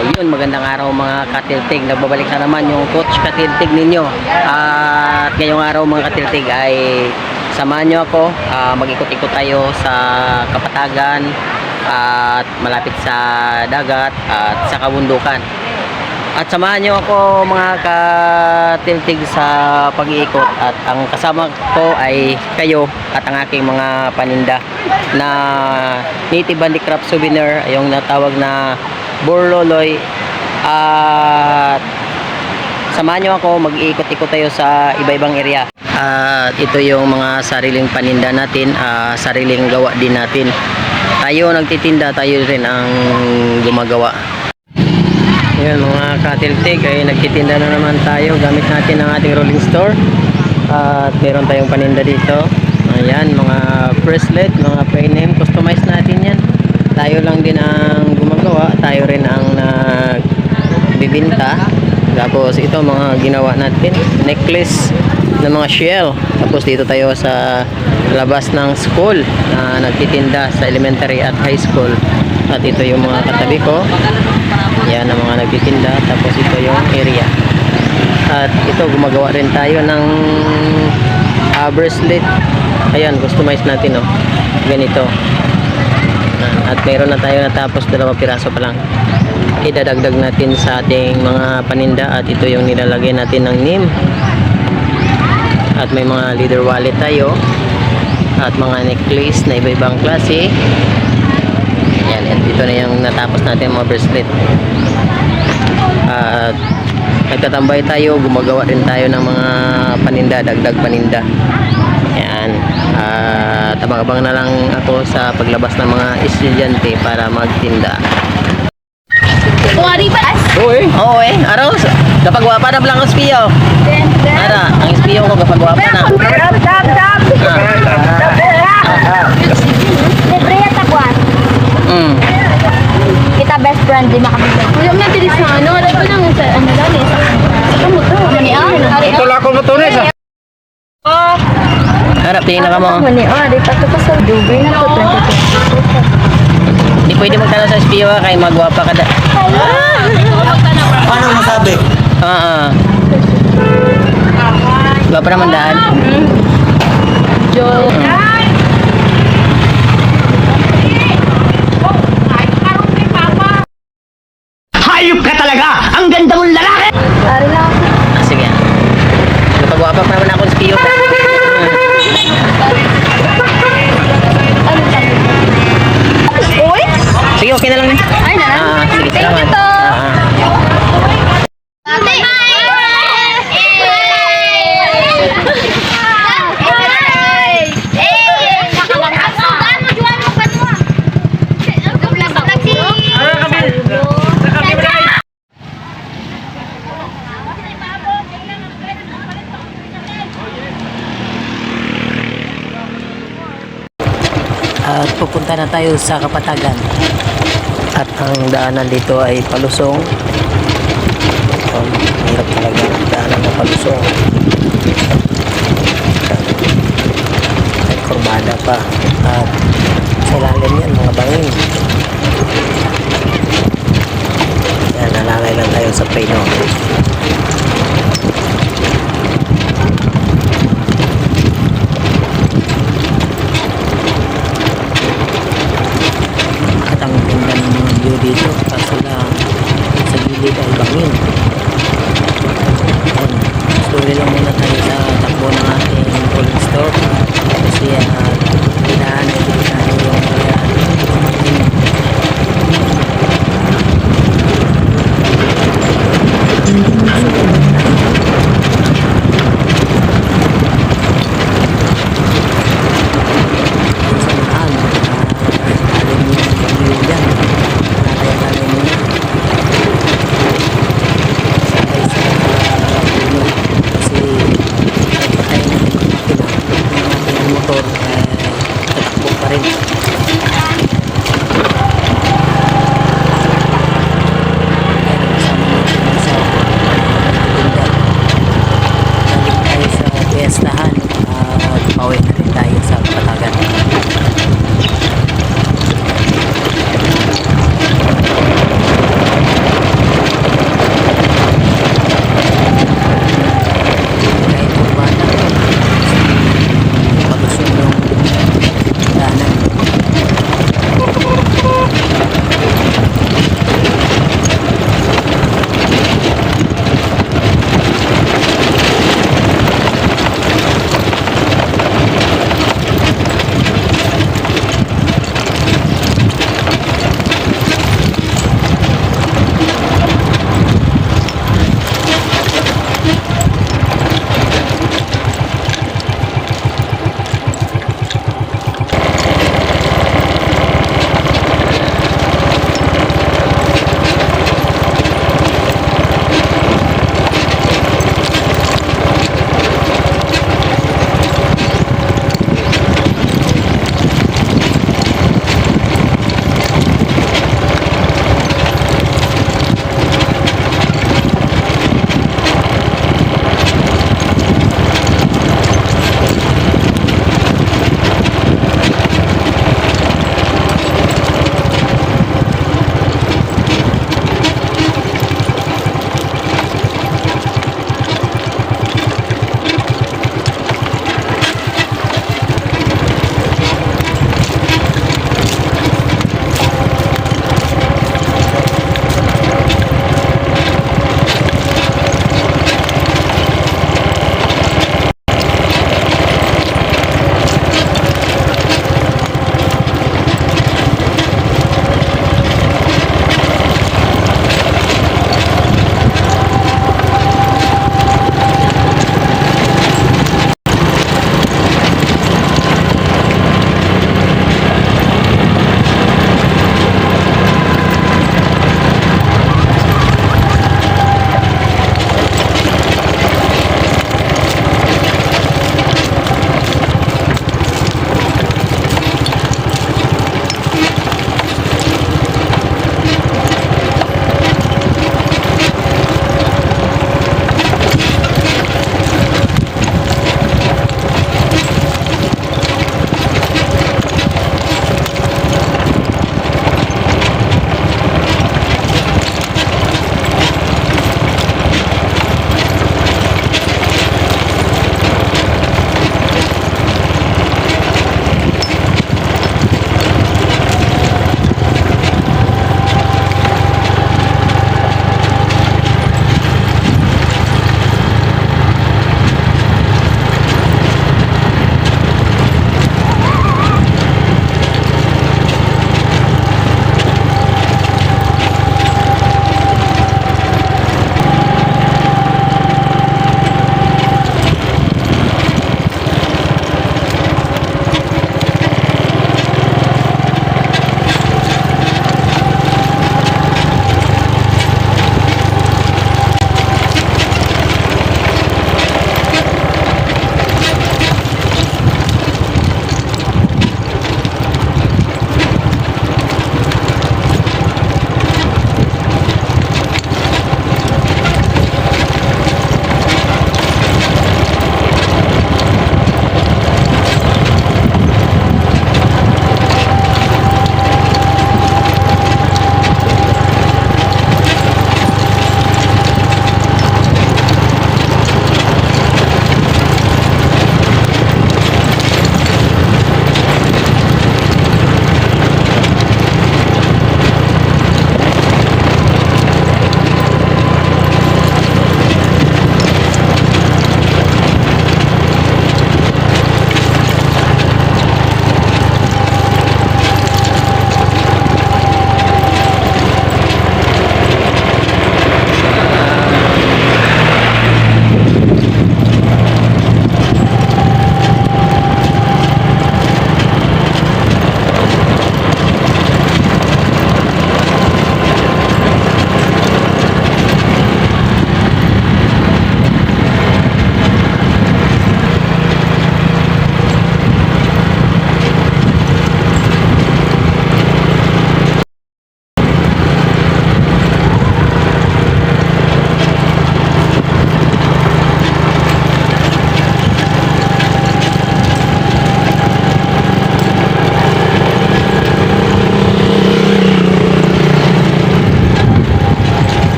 Ayun, magandang araw mga katiltig. Nagbabalik na naman yung coach katiltig ninyo. At ngayong araw mga katiltig ay samahan nyo ako. Mag-ikot-ikot tayo sa Kapatagan at malapit sa dagat at sa kabundukan. At samahan nyo ako mga katiltig sa pag-iikot. At ang kasama ko ay kayo at ang aking mga paninda na native handicraft souvenir, yung natawag na Borloloy. At samahan nyo ako, mag-iikot-ikot tayo sa iba-ibang area. At ito yung mga sariling paninda natin, sariling gawa din natin. Tayo nagtitinda, tayo rin ang gumagawa. Ayan mga katiltig, ay nagtitinda na naman tayo gamit natin ang ating rolling store. At meron tayong paninda dito. Ayan, mga bracelet, mga pen name, customize natin yan. Tayo lang din ang gumagawa, tayo rin ang nagbibinta. Tapos ito mga ginawa natin, necklace ng mga shell. Tapos dito tayo sa labas ng school na nagtitinda sa elementary at high school. At ito yung mga katabi ko. Yan ang mga nagtitinda. Tapos ito yung area. At ito gumagawa rin tayo ng bracelet. Ayan, customize natin, oh. Ganito. At mayroon na tayo natapos, 2 piraso pa lang. Idadagdag natin sa ating mga paninda. At ito yung nilalagay natin ng NIM. At may mga leather wallet tayo. At mga necklace na iba-ibang klase. Yan, at ito na yung natapos natin mga bracelet. At nagtatambay tayo, gumagawa din tayo ng mga paninda, dagdag paninda. Yan. Abang-abang na lang ako sa paglabas ng mga estudyante para magtinda. Oo eh. Araw, kapag wapa na blang espiyo. Ara, ang espiyo ko kapag wapa na. Kita best friend di makabigay. Ulam na dili sa ano, wala pa lang sa ano dali. Sa kamuto, mani Ito lang ako matunis ah. Harap, tingin na ka mo. Mani di pa to sa Dubai na to 2020. Hindi pwede magtanong sa espiyo kay magwapa ka da. Paano masabi? Gwapa naman daan. Joke. Hayop ka talaga! Ang ganda mong lalaki! Ari na ako. Sige. Napagwapa pa naman ako sa espiyo. Uy! Sige, okay na lang. Ay na. Sige, Thank salamat. you to. Ate. At pupunta na tayo sa Kapatagan. At ang daanan dito ay palusong. Hirap talaga ang daanan na palusong. May kurbada pa. At sa ilalim yan, mga bangin. Yan, nalalay lang tayo sa preno. Dito kaso lang sa gilid ay bangin. Story lang muna tayo sa takbo ng ating rolling store kasi kailangan na delikado yung bangin. Rin.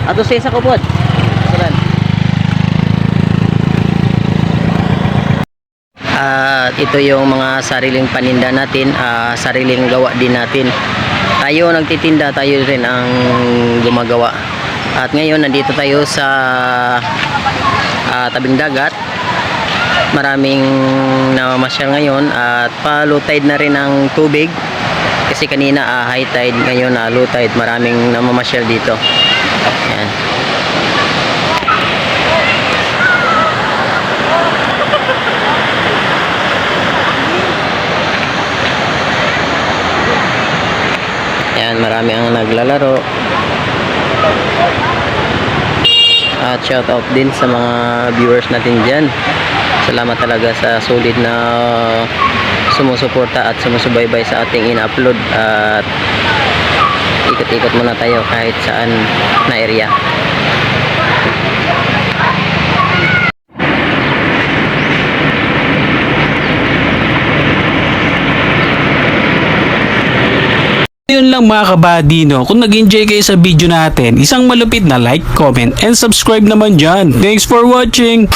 Ato sa isa ko pod. Suran. At ito yung mga sariling paninda natin, sariling gawa din natin. Tayo nagtitinda, tayo rin ang gumagawa. At ngayon nandito tayo sa tabing dagat. Maraming namamasyal ngayon at pa-low tide na rin ang tubig. Kasi kanina high tide, ngayon low tide, maraming namamasyal dito. Ayan. Ayan, marami ang naglalaro. At shout out din sa mga viewers natin dyan. Salamat talaga sa solid na sumusuporta at sumusubaybay sa ating ina-upload. At ikot-ikot muna tayo kahit saan na area. Yun lang mga kabady, no? Kung nag-enjoy kayo sa video natin, isang malupit na like, comment, and subscribe naman dyan. Thanks for watching!